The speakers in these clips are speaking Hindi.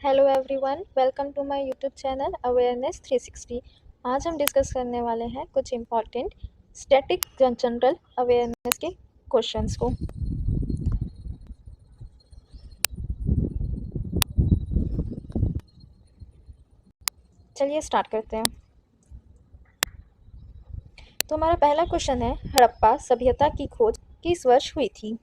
Hello everyone, welcome to my YouTube channel awareness 360। आज हम डिस्कस करने वाले हैं कुछ इम्पॉर्टेंट स्टैटिक जनरल अवेयरनेस के क्वेश्चंस को। चलिए स्टार्ट करते हैं। तो हमारा पहला क्वेश्चन है, हड़प्पा सभ्यता की खोज किस वर्ष हुई थी?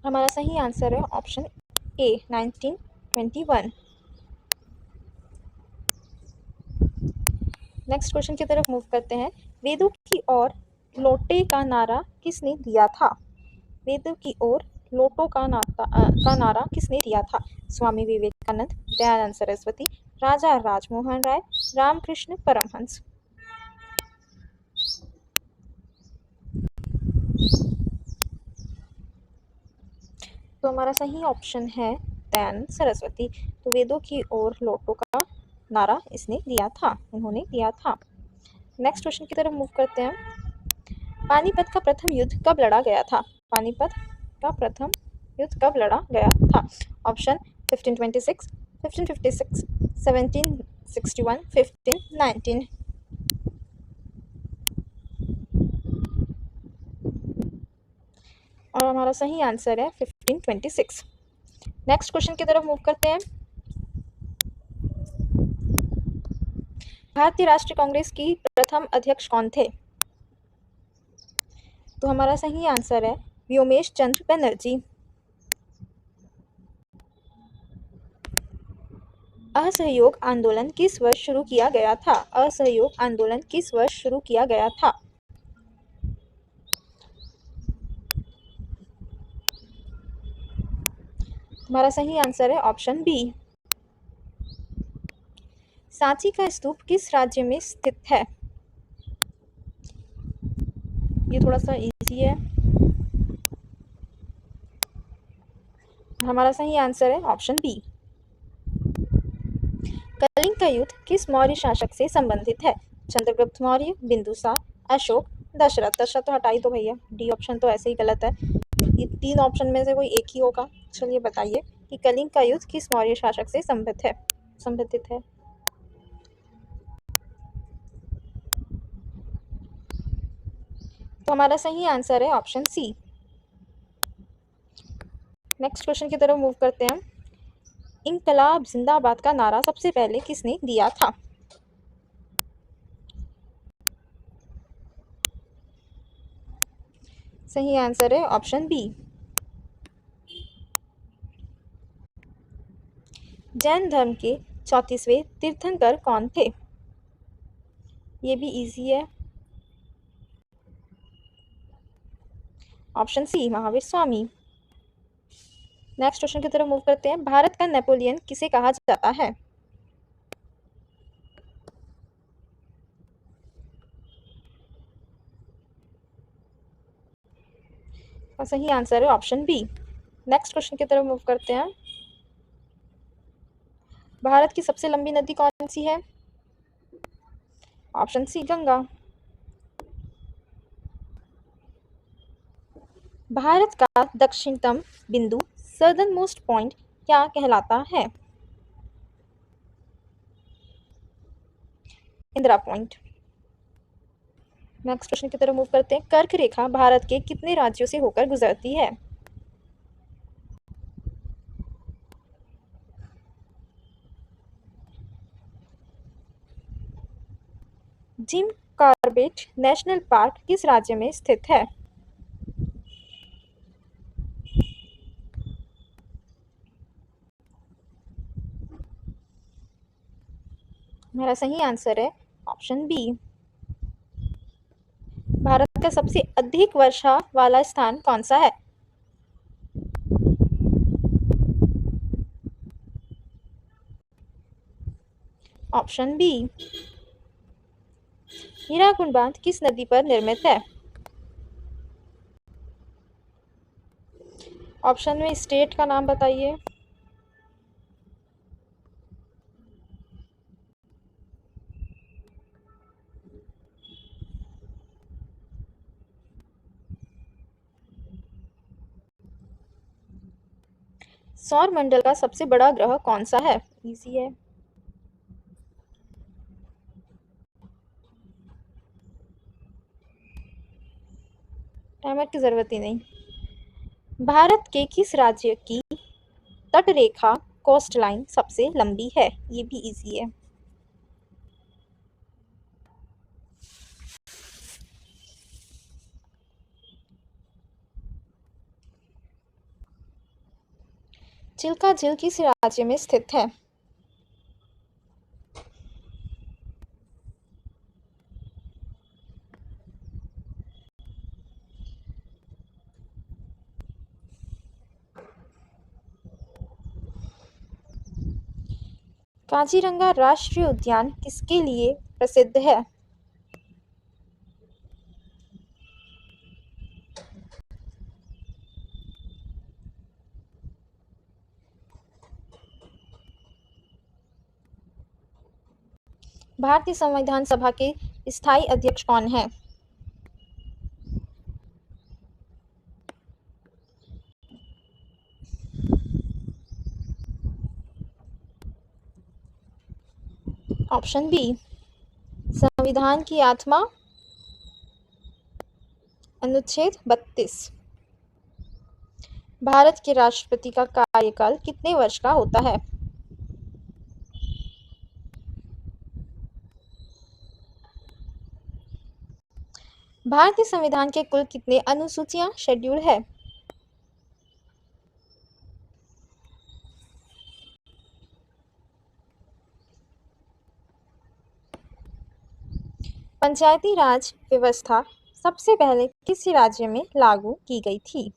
हमारा सही आंसर है ऑप्शन ए 1921। नेक्स्ट क्वेश्चन की तरफ मूव करते हैं। वेदों की ओर लौटे का नारा किसने दिया था? वेदों की ओर लौटो का नारा किसने दिया था? स्वामी विवेकानंद, दयानंद सरस्वती, राजा राजमोहन राय, रामकृष्ण परमहंस। तो हमारा सही ऑप्शन है दयानंद सरस्वती। तो वेदों की ओर लौटो का नारा इसने दिया था, इन्होंने दिया था। नेक्स्ट क्वेश्चन की तरफ मूव करते हैं। पानीपत का प्रथम युद्ध कब लड़ा गया था? पानीपत का प्रथम युद्ध कब लड़ा गया था? ऑप्शन 1526, 1556, 1761, 1519। और हमारा सही आंसर है 1526। नेक्स्ट क्वेश्चन की तरफ मूव करते हैं। भारतीय राष्ट्रीय कांग्रेस की प्रथम अध्यक्ष कौन थे? तो हमारा सही आंसर है व्योमेश चंद्र बनर्जी। असहयोग आंदोलन किस वर्ष शुरू किया गया था? असहयोग आंदोलन किस वर्ष शुरू किया गया था? हमारा सही आंसर है ऑप्शन बी। सांची का स्तूप किस राज्य में स्थित है? ये थोड़ा सा इजी है। हमारा सही आंसर है ऑप्शन बी। कलिंग का युद्ध किस मौर्य शासक से संबंधित है? चंद्रगुप्त मौर्य, बिंदुसार, अशोक, दशरथ। दशरथ तो हटा ही दो भैया, डी ऑप्शन तो ऐसे ही गलत है। ये तीन ऑप्शन में से कोई एक ही होगा। चलिए बताइए कि कलिंग का युद्ध किस मौर्य शासक से संबंधित है। तो हमारा सही आंसर है ऑप्शन सी। नेक्स्ट क्वेश्चन की तरफ मूव करते हैं। इंकलाब जिंदाबाद का नारा सबसे पहले किसने दिया था? सही आंसर है ऑप्शन बी। जैन धर्म के 34वें तीर्थंकर कौन थे? ये भी इजी है। Option C Mahavir Swami. Next question की तरफ मूव करते हैं। भारत का नेपोलियन किसे कहा जाता है? और सही आंसर है ऑप्शन बी। नेक्स्ट क्वेश्चन की तरफ मूव करते हैं। भारत की सबसे लंबी नदी कौन सी है? Option C Ganga. भारत का दक्षिणतम बिंदु सदर्न मोस्ट पॉइंट क्या कहलाता है? इंदिरा पॉइंट। नेक्स्ट क्वेश्चन की तरफ मूव करते हैं। कर्क रेखा भारत के कितने राज्यों से होकर गुजरती है? जिम कॉर्बेट नेशनल पार्क किस राज्य में स्थित है? मेरा सही आंसर है ऑप्शन बी। भारत का सबसे अधिक वर्षा वाला स्थान कौन सा है? Option B. हीराकुंड बांध किस नदी पर निर्मित है? ऑप्शन में स्टेट का नाम बताइए। सौर मंडल का सबसे बड़ा ग्रह कौन सा है? इजी है। टाइमर की जरूरत ही नहीं। भारत के किस राज्य की तटरेखा कोस्ट लाइन सबसे लंबी है? ये भी इजी है। चिल्का झील किस राज्य में स्थित है? काजीरंगा राष्ट्रीय उद्यान किसके लिए प्रसिद्ध है? भारतीय संविधान सभा के स्थायी अध्यक्ष कौन है? ऑप्शन बी, संविधान की आत्मा, अनुच्छेद 32। भारत के राष्ट्रपति का कार्यकाल कितने वर्ष का होता है? भारतीय संविधान के कुल कितने अनुसूचियां शेड्यूल है? पंचायती राज व्यवस्था सबसे पहले किस राज्य में लागू की गई थी?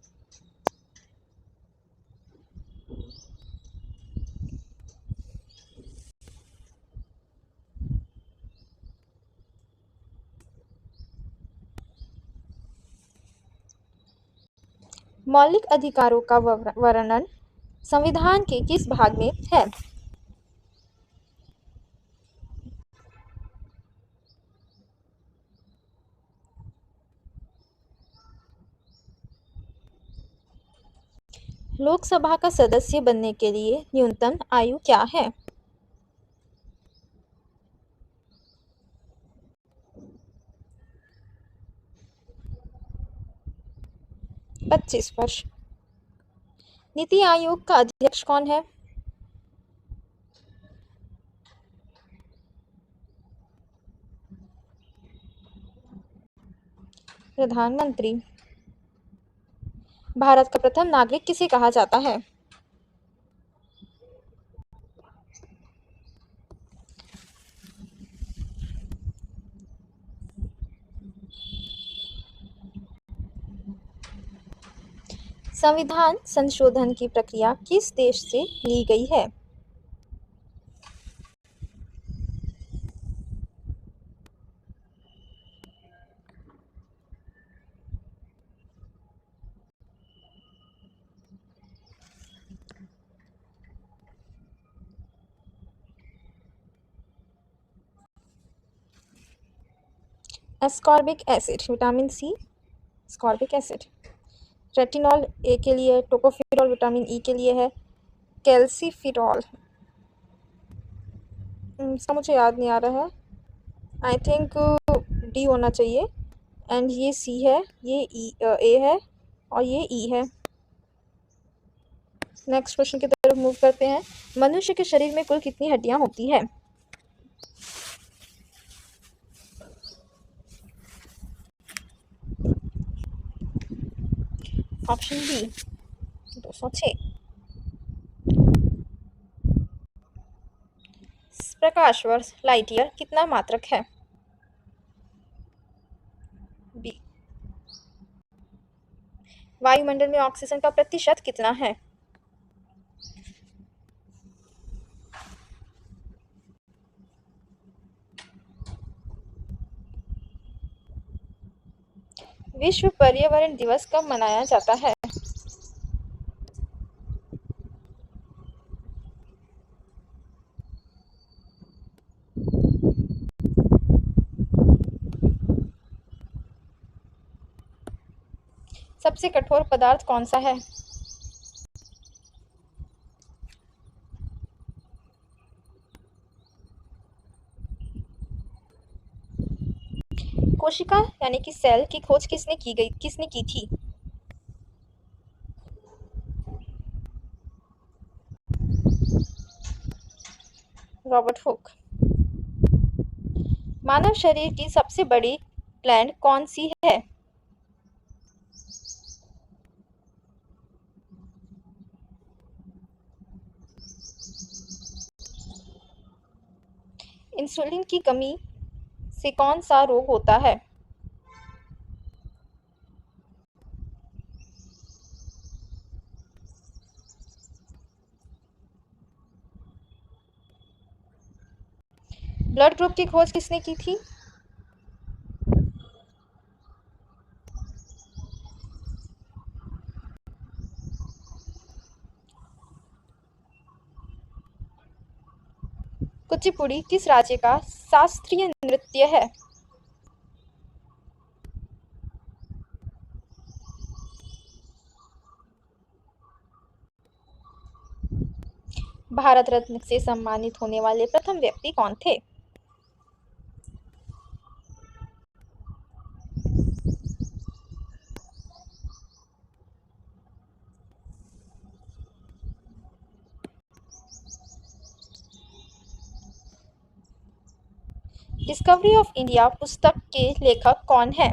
मौलिक अधिकारों का वर्णन संविधान के किस भाग में है? लोकसभा का सदस्य बनने के लिए न्यूनतम आयु क्या है? 25 वर्ष। नीति आयोग का अध्यक्ष कौन है? प्रधानमंत्री। भारत का प्रथम नागरिक किसे कहा जाता है? संविधान संशोधन की प्रक्रिया किस देश से ली गई है? Ascorbic acid, vitamin C, ascorbic acid. Retinol A के लिए, टोकोफेरॉल विटामिन ई के लिए है, कैल्सीफिरॉल इसका मुझे याद नहीं आ रहा है, आई थिंक डी होना चाहिए, एंड ये सी है, ये ए है और ये ई है। नेक्स्ट क्वेश्चन की तरफ मूव करते हैं। मनुष्य के शरीर में कुल कितनी हड्डियां होती है? Option B 206। प्रकाश वर्ष लाइट ईयर कितना मात्रक है? बी। वायुमंडल में ऑक्सीजन का प्रतिशत कितना है? विश्व पर्यावरण दिवस कब मनाया जाता है? सबसे कठोर पदार्थ कौन सा है? कोशिका यानी कि सेल की खोज किसने की थी? Robert Hooke. मानव शरीर की सबसे बड़ी ग्लैंड कौन सी है? इंसुलिन की कमी से कौन सा रोग होता है? ब्लड ग्रुप की खोज किसने की थी? कुचिपुड़ी किस राज्य का शास्त्रीय नृत्य है? भारत रत्न से सम्मानित होने वाले प्रथम व्यक्ति कौन थे? डिस्कवरी ऑफ इंडिया पुस्तक के लेखक कौन हैं?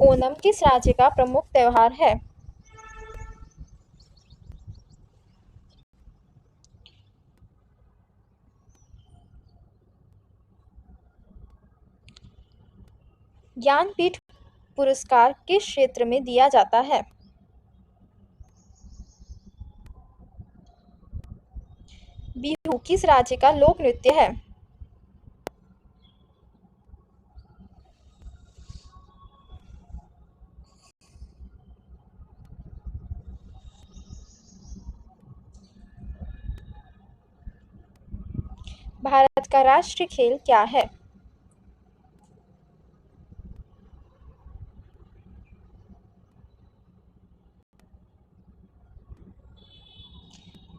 ओणम किस राज्य का प्रमुख त्योहार है? ज्ञानपीठ पुरस्कार किस क्षेत्र में दिया जाता है? बिहू किस राज्य का लोक नृत्य है? भारत का राष्ट्रीय खेल क्या है?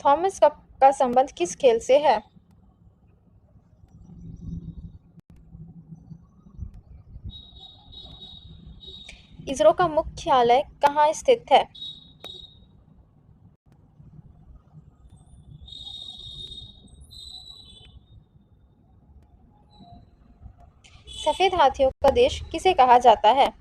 थॉमस कप का संबंध किस खेल से है? इसरो का मुख्यालय कहाँ स्थित है? सफेद हाथियों का देश किसे कहा जाता है?